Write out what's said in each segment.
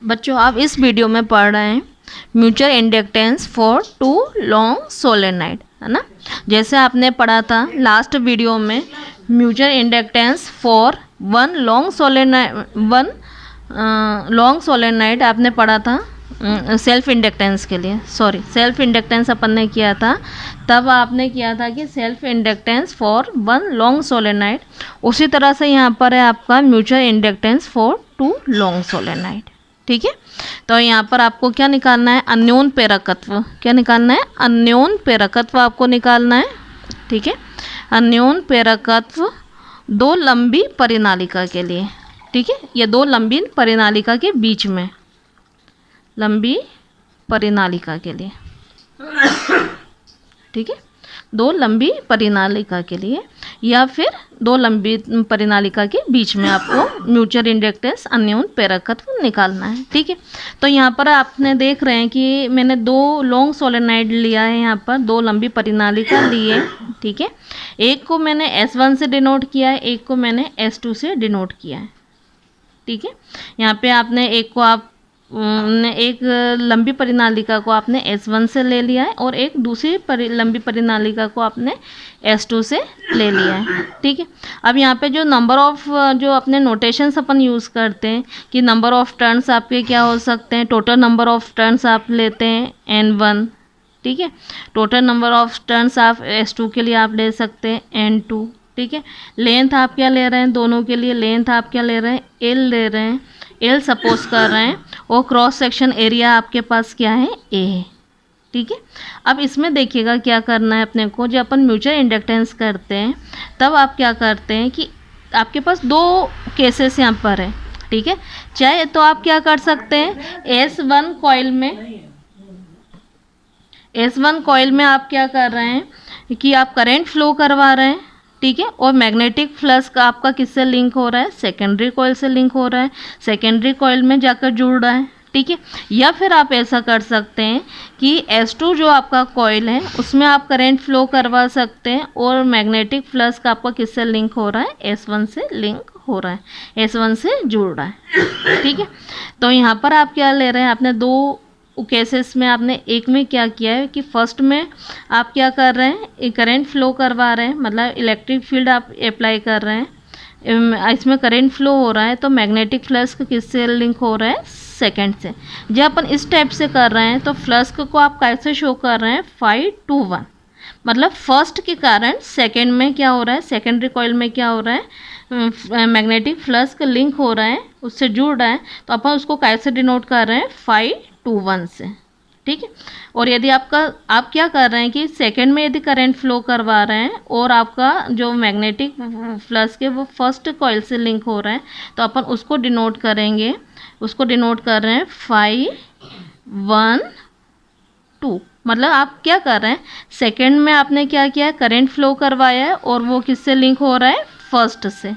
बच्चों आप इस वीडियो में पढ़ रहे हैं mutual inductance for 2 long solenoid, है ना। जैसे आपने पढ़ा था लास्ट वीडियो में mutual inductance for 1 long solenoid आपने पढ़ा था सेल्फ इंडक्टेंस के लिए। सेल्फ इंडक्टेंस अपन ने किया था, तब आपने किया था कि self inductance for 1 long solenoid. उसी तरह से यहाँ पर है आपका mutual inductance for 2 long solenoid, ठीक है। तो यहाँ पर आपको क्या निकालना है, अन्योन प्रेरकत्व। क्या निकालना है, अन्योन प्रेरकत्व आपको निकालना है, ठीक है। अन्योन प्रेरकत्व 2 लंबी परिनालिका के लिए, ठीक है। ये 2 लंबी परिनालिका के बीच में, लंबी परिनालिका के लिए, ठीक है। 2 लंबी परिनालिका के लिए या फिर 2 लंबी परिनालिका के बीच में आपको म्यूचुअल इंडक्टेंस अन्योन प्रेरकत्व निकालना है, ठीक है। तो यहाँ पर आपने देख रहे हैं कि मैंने 2 लॉन्ग सोलेनॉइड लिया है, यहाँ पर 2 लंबी परिनालिका लिए, ठीक है। एक को मैंने S1 से डिनोट किया है, एक को मैंने S2 से डिनोट किया है, ठीक है। यहाँ पे आपने एक लंबी परिनालिका को आपने S1 से ले लिया है और एक दूसरी लंबी परिनालिका को आपने S2 से ले लिया है, ठीक है। अब यहाँ पे जो नंबर ऑफ जो अपने नोटेशंस अपन यूज़ करते हैं कि नंबर ऑफ टर्न्स आपके क्या हो सकते हैं, टोटल नंबर ऑफ टर्न्स आप लेते हैं N1, ठीक है। टोटल नंबर ऑफ टर्न्स आप S2 के लिए आप ले सकते हैं N2, ठीक है। लेंथ आप क्या ले रहे हैं, दोनों के लिए लेंथ आप क्या ले रहे हैं, L ले रहे हैं, L सपोज कर रहे हैं, और क्रॉस सेक्शन एरिया आपके पास क्या है, A है, ठीक है। अब इसमें देखिएगा क्या करना है अपने को, जब अपन म्यूचुअल इंडक्टेंस करते हैं तब आप क्या करते हैं कि आपके पास 2 केसेस यहाँ पर है, ठीक है। चाहे तो आप क्या कर सकते हैं, S1 कॉइल में आप क्या कर रहे हैं कि आप करंट फ्लो करवा रहे हैं, ठीक है। और मैग्नेटिक फ्लक्स का आपका किससे लिंक हो रहा है, सेकेंडरी कॉइल से लिंक हो रहा है, सेकेंडरी कॉइल में जाकर जुड़ रहा है, ठीक है। या फिर आप ऐसा कर सकते हैं कि S2 जो आपका कॉइल है उसमें आप करंट फ्लो करवा सकते हैं और मैग्नेटिक फ्लक्स का आपका किससे लिंक हो रहा है, S1 से लिंक हो रहा है, S1 से जुड़ रहा है, ठीक है। तो यहाँ पर आप क्या ले रहे हैं, आपने 2 केसेस में आपने एक में क्या किया है कि फर्स्ट में आप क्या कर रहे हैं, करंट फ्लो करवा रहे हैं, मतलब इलेक्ट्रिक फील्ड आप अप्लाई कर रहे हैं, इसमें करंट फ्लो हो रहा है, तो मैग्नेटिक फ्लक्स किससे लिंक हो रहा है, सेकंड से। जब अपन इस टाइप से कर रहे हैं तो फ्लक्स को आप कैसे शो कर रहे हैं, 5-to-1, मतलब फर्स्ट के कारण सेकंड में क्या हो रहा है, सेकेंडरी कॉइल में क्या हो रहा है, मैग्नेटिक फ्लक्स का लिंक हो रहा है, उससे जुड़ रहा है, तो अपन उसको कैसे डिनोट कर रहे हैं, 5-to-1 से, ठीक है। और यदि आप क्या कर रहे हैं कि सेकंड में यदि करंट फ्लो करवा रहे हैं और आपका जो मैग्नेटिक फ्लक्स के वो फर्स्ट कॉइल से लिंक हो रहा है, तो अपन उसको डिनोट करेंगे, उसको डिनोट कर रहे हैं 5-1-2, मतलब आप क्या कर रहे हैं, सेकंड में आपने क्या किया है, करंट फ्लो करवाया है और वो किससे लिंक हो रहा है, फर्स्ट से,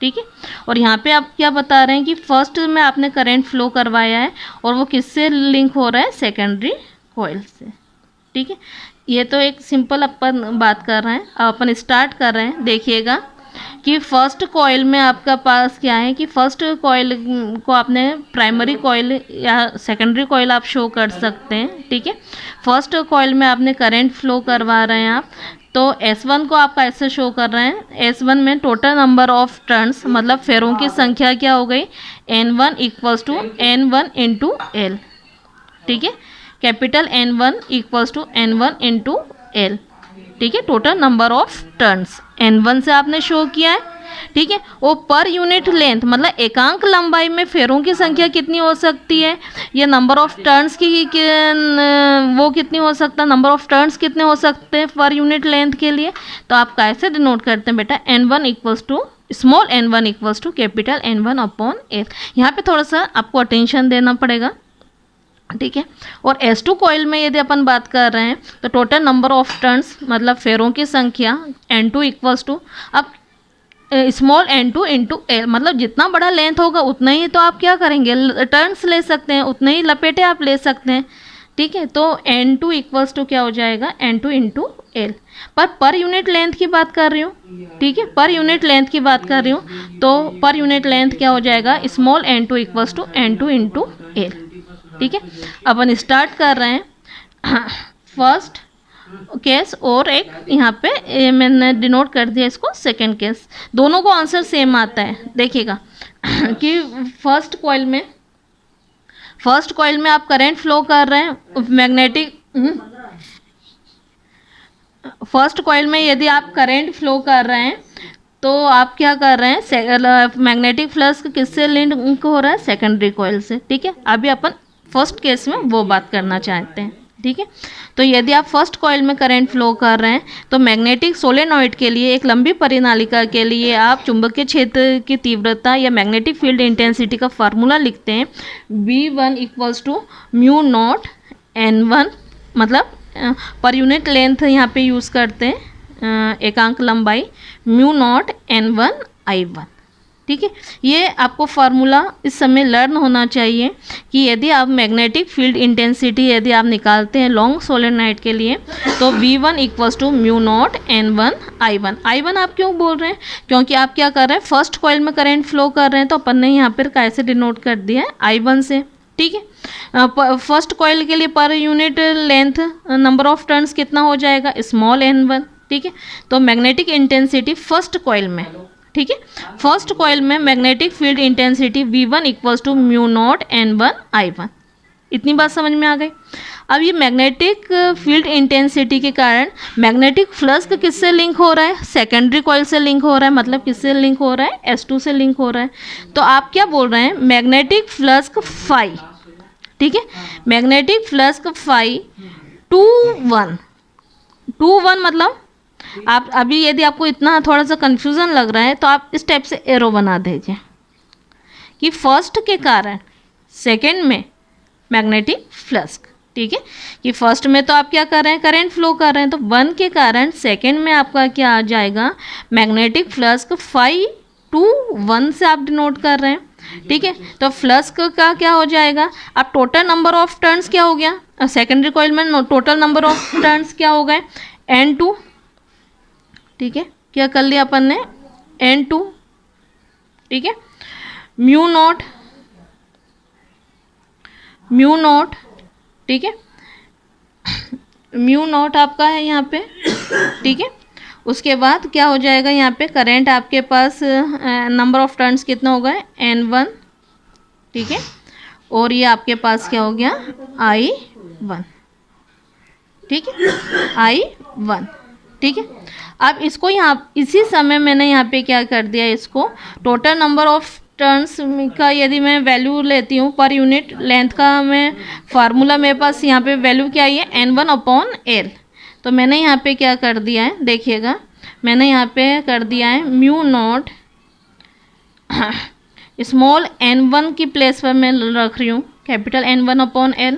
ठीक है। और यहाँ पे आप क्या बता रहे हैं कि फर्स्ट में आपने करंट फ्लो करवाया है और वो किससे लिंक हो रहा है, सेकेंडरी कॉइल से, ठीक है। ये तो एक सिंपल अपन बात कर रहे हैं। अब अपन स्टार्ट कर रहे हैं, देखिएगा कि फर्स्ट कॉइल में आपका पास क्या है कि फर्स्ट कॉइल को आपने प्राइमरी कॉइल या सेकेंडरी कॉइल आप शो कर सकते हैं, ठीक है। फर्स्ट कॉइल में आपने करंट फ्लो करवा रहे हैं आप, तो S1 को आप कैसे शो कर रहे हैं, S1 में टोटल नंबर ऑफ टर्न्स मतलब फेरों की संख्या क्या हो गई, N1 = N1 × L, ठीक है। कैपिटल N1 = N1 × L, ठीक है। Total number of turns N1 से आपने शो किया है, ठीक है। वो पर यूनिट लेंथ मतलब एकांक लंबाई में फेरों की संख्या कितनी हो सकती है, या नंबर ऑफ टर्न्स की वो कितनी हो सकता है, नंबर ऑफ टर्न्स कितने हो सकते हैं पर यूनिट लेंथ के लिए, तो आप कैसे डिनोट करते हैं बेटा, N1 = small n1 = capital N1/L। यहाँ पे थोड़ा सा आपको अटेंशन देना पड़ेगा, ठीक है। और S2 कॉइल में यदि अपन बात कर रहे हैं तो टोटल नंबर ऑफ टर्न्स मतलब फेरों की संख्या N2 = अब स्मॉल N2 × L, मतलब जितना बड़ा लेंथ होगा उतना ही तो आप क्या करेंगे, टर्न्स ले सकते हैं, उतने ही लपेटे आप ले सकते हैं, ठीक है। तो N2 = क्या हो जाएगा, N2 × L। Per unit length की बात कर रही हूँ, ठीक है, पर यूनिट लेंथ की बात कर रही हूँ, तो पर यूनिट लेंथ क्या हो जाएगा, स्मॉल n2 = N2 × एल। ठीक है, अपन स्टार्ट कर रहे हैं फर्स्ट केस और एक यहाँ पे मैंने डिनोट कर दिया इसको सेकंड केस। दोनों को आंसर सेम आता है। देखिएगा कि फर्स्ट कॉइल में आप करंट फ्लो कर रहे हैं मैग्नेटिक। फर्स्ट कॉइल में यदि आप करंट फ्लो कर रहे हैं तो आप क्या कर रहे हैं, मैग्नेटिक फ्लक्स किससे लिंक हो रहा है, सेकेंडरी कॉइल से। ठीक है, अभी अपन फर्स्ट केस में वो बात करना चाहते हैं। ठीक है, तो यदि आप फर्स्ट कॉइल में करंट फ्लो कर रहे हैं तो मैग्नेटिक सोलेनॉइड के लिए एक लंबी परिनालिका के लिए आप चुंबकीय क्षेत्र की तीव्रता या मैग्नेटिक फील्ड इंटेंसिटी का फार्मूला लिखते हैं V1 equals to mu naught N1, मतलब पर यूनिट लेंथ यहाँ पे यूज़ करते हैं एकांक लंबाई म्यू नॉट N1 I1। ठीक है, ये आपको फार्मूला इस समय लर्न होना चाहिए कि यदि आप मैग्नेटिक फील्ड इंटेंसिटी यदि आप निकालते हैं लॉन्ग सोलेनॉइड के लिए तो V1 equals to mu naught N1 I1। I1 आप क्यों बोल रहे हैं, क्योंकि आप क्या कर रहे हैं, फर्स्ट कॉइल में करंट फ्लो कर रहे हैं तो अपन ने यहाँ पर कैसे डिनोट कर दिया है I1 से। ठीक है, फर्स्ट कॉइल के लिए per unit length number of turns कितना हो जाएगा, स्मॉल n1। ठीक है, तो मैग्नेटिक इंटेंसिटी फर्स्ट कॉइल में, ठीक है, फर्स्ट कॉइल में magnetic field intensity V1 equals to mu naught N1 I1। इतनी बात समझ में आ गई। अब ये मैग्नेटिक फील्ड इंटेंसिटी के कारण मैग्नेटिक फ्लक्स किससे लिंक हो रहा है, सेकेंडरी कॉइल से लिंक हो रहा है, मतलब किससे लिंक हो रहा है, S2 से लिंक हो रहा है। तो आप क्या बोल रहे हैं, मैग्नेटिक फ्लक्स फाई। ठीक है, मैग्नेटिक फ्लक्स फाई 2-1 मतलब आप अभी यदि आपको इतना थोड़ा सा कन्फ्यूज़न लग रहा है तो आप इस टाइप से एरो बना दीजिए कि फर्स्ट के कारण सेकंड में मैग्नेटिक फ्लक्स। ठीक है, कि फर्स्ट में तो आप क्या कर रहे हैं, करंट फ्लो कर रहे हैं, तो 1 के कारण सेकंड में आपका क्या आ जाएगा, मैग्नेटिक फ्लक्स 5-1 से आप डिनोट कर रहे हैं। ठीक है, तो फ्लक्स का क्या हो जाएगा, अब टोटल नंबर ऑफ टर्न्स क्या हो गया, सेकेंडरी कॉइल में टोटल नंबर ऑफ टर्न्स क्या हो गए, N2। ठीक है, क्या कर लिया अपन ने, N2। ठीक है, म्यू नॉट। ठीक है, म्यू नॉट आपका है यहाँ पे। ठीक है, उसके बाद क्या हो जाएगा, यहाँ पे करंट आपके पास नंबर ऑफ टर्न्स कितना हो गए, N1। ठीक है, और ये आपके पास क्या हो गया, I1। ठीक है, I1। ठीक है, अब इसको यहाँ इसी समय मैंने यहाँ पे क्या कर दिया, इसको टोटल नंबर ऑफ टर्न्स का यदि मैं वैल्यू लेती हूँ पर यूनिट लेंथ का, मैं फार्मूला मेरे पास यहाँ पे वैल्यू क्या है, N1/L। तो मैंने यहाँ पे क्या कर दिया है, देखिएगा मैंने यहाँ पे कर दिया है म्यू नॉट स्मॉल n1 की प्लेस पर मैं रख रही हूँ कैपिटल N1/L।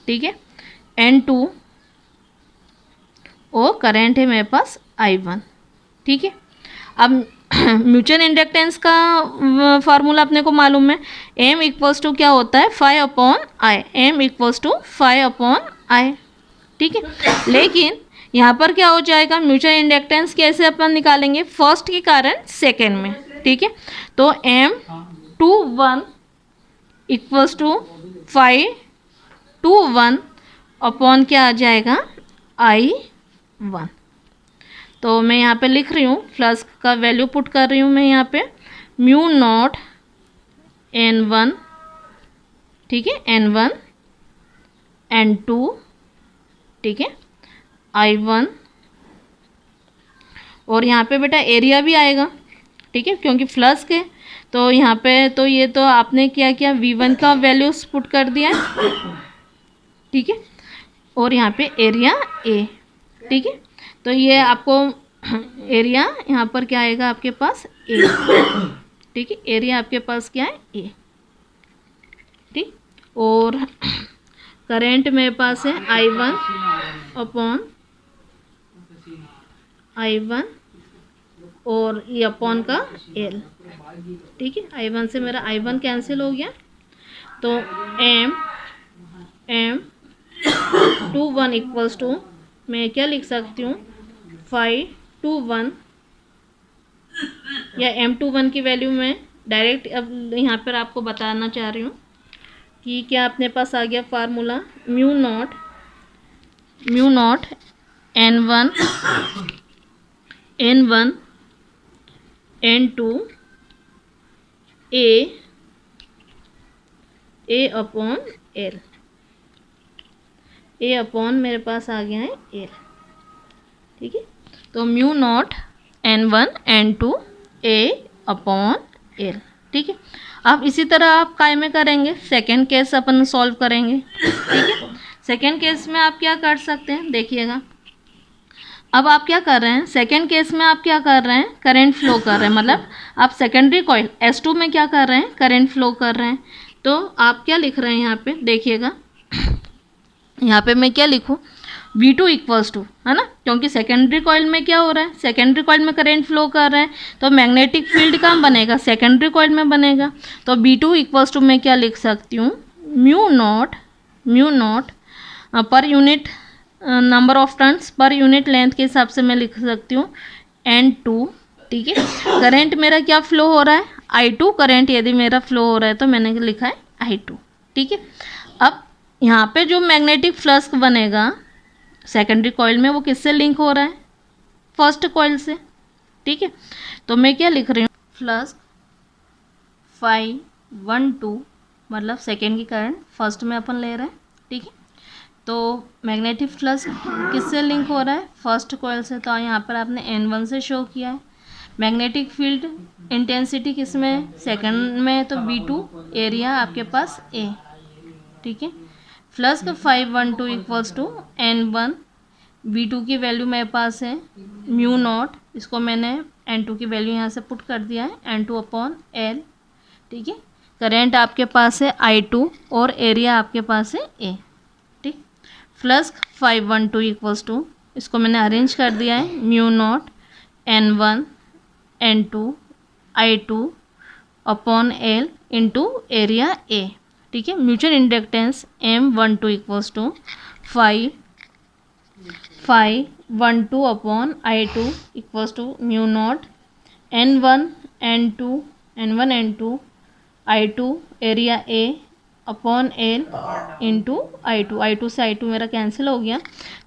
ठीक है, N2 और करंट है मेरे पास I1। ठीक है, अब म्यूचुअल इंडक्टेंस का फार्मूला अपने को मालूम है, M इक्वल्स टू क्या होता है, 5/I। M equals to 5/I। ठीक है, लेकिन यहाँ पर क्या हो जाएगा, म्यूचुअल इंडक्टेंस कैसे अपन निकालेंगे, फर्स्ट के कारण सेकेंड में। ठीक है, तो M21 इक्वल्स टू 5/1 अपॉन क्या आ जाएगा, I1। तो मैं यहाँ पे लिख रही हूँ, फ्लक्स का वैल्यू पुट कर रही हूँ मैं यहाँ पे, म्यू नॉट N1। ठीक है, N1 N2। ठीक है, I1 और यहाँ पे बेटा एरिया भी आएगा। ठीक है, क्योंकि फ्लक्स के तो यहाँ पे तो ये तो आपने क्या किया, V1 का वैल्यूज पुट कर दिया। ठीक है, और यहाँ पे एरिया A। ठीक है, तो ये आपको एरिया यहाँ पर क्या आएगा आपके पास, A। ठीक है, एरिया आपके पास क्या है, A। ठीक, और करंट मेरे पास है I1/I1 और ये अपॉन का L। ठीक है, I1 से मेरा I1 कैंसिल हो गया, तो M21 इक्वल्स टू मैं क्या लिख सकती हूँ, 5/1 या M21 की वैल्यू मैं डायरेक्ट अब यहाँ पर आपको बताना चाह रही हूँ कि क्या अपने पास आ गया formula mu naught N1 N2 A upon L, A upon मेरे पास आ गया है L, ठीक है। तो mu naught N1 N2 A upon L, ठीक है। अब इसी तरह आप काय में करेंगे, सेकेंड केस अपन सॉल्व करेंगे, ठीक है। सेकेंड केस में आप क्या कर सकते हैं, देखिएगा। अब आप क्या कर रहे हैं, सेकेंड केस में आप क्या कर रहे हैं, करंट फ्लो कर रहे हैं, मतलब आप सेकेंडरी कॉइल S2 में क्या कर रहे हैं, करंट फ्लो कर रहे हैं। तो आप क्या लिख रहे हैं यहाँ पे, देखिएगा। यहाँ पे मैं क्या लिखूँ, V2 इक्वल्स टू, है ना, क्योंकि सेकेंडरी कॉइल में क्या हो रहा है, सेकेंडरी कॉइल में करंट फ्लो कर रहे हैं, तो मैग्नेटिक फील्ड कहाँ बनेगा, सेकेंडरी कॉइल में बनेगा। तो V2 इक्वल्स टू मैं क्या लिख सकती हूँ, mu naught per unit number of turns per unit length के हिसाब से मैं लिख सकती हूँ N2, ठीक है। करंट मेरा क्या फ्लो हो रहा है, I2 करंट यदि मेरा फ्लो हो रहा है तो मैंने लिखा है I2, ठीक है। अब यहाँ पे जो मैग्नेटिक फ्लक्स बनेगा सेकेंडरी कॉइल में वो किससे लिंक हो रहा है, फर्स्ट कॉइल से, ठीक है। तो मैं क्या लिख रही हूँ, फ्लक्स 512 मतलब सेकेंड की करंट फर्स्ट में अपन ले रहे हैं, ठीक है। तो मैग्नेटिक फ्लक्स किससे लिंक हो रहा है, फर्स्ट कॉइल से। तो यहाँ पर आपने N1 से शो किया है। मैग्नेटिक फील्ड इंटेंसिटी किस में, सेकंड में, तो V2, एरिया आपके पास A, ठीक है। Flux 512 equals to N1, V2 की वैल्यू मेरे पास है म्यू नॉट, इसको मैंने N2 की वैल्यू यहाँ से पुट कर दिया है N2 अपॉन L, ठीक है। करंट आपके पास है I2 और एरिया आपके पास है A, ठीक। फ्लक्स 512 इक्वल्स टू, इसको मैंने अरेंज कर दिया है mu naught N1 N2 I2 upon L into area A, ठीक है। Mutual inductance M12 equals to 512 upon I2 equals to mu naught N1 N2 I2 area A upon L into I2 से I2 मेरा cancel हो गया।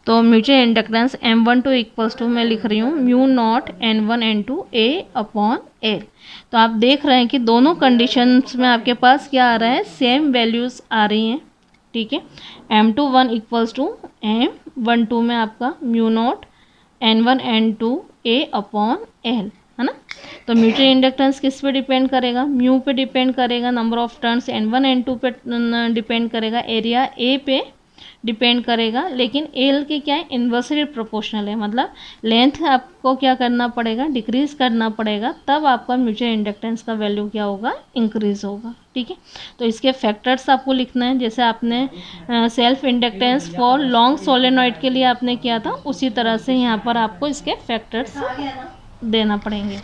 तो mutual inductance M12 equals to मैं लिख रही हूँ mu naught N1 N2 A upon L। तो आप देख रहे हैं कि दोनों कंडीशंस में आपके पास क्या आ रहा है, सेम वैल्यूज़ आ रही हैं, ठीक है। M21 इक्वल्स टू M12 में आपका mu naught N1 N2 A upon L, है ना। तो म्यूचुअल इंडक्टेंस किस पे डिपेंड करेगा, म्यू पे डिपेंड करेगा, number of turns N1 N2 पे डिपेंड करेगा, एरिया A पे डिपेंड करेगा, लेकिन L के क्या है, इन्वर्सली प्रोपोर्शनल है, मतलब लेंथ आपको क्या करना पड़ेगा, डिक्रीज करना पड़ेगा, तब आपका म्यूचुअल इंडक्टेंस का वैल्यू क्या होगा, इंक्रीज होगा, ठीक है। तो इसके फैक्टर्स आपको लिखना है, जैसे आपने self inductance for long solenoid के लिए आपने किया था, उसी तरह से यहाँ पर आपको इसके फैक्टर्स देना पड़ेंगे।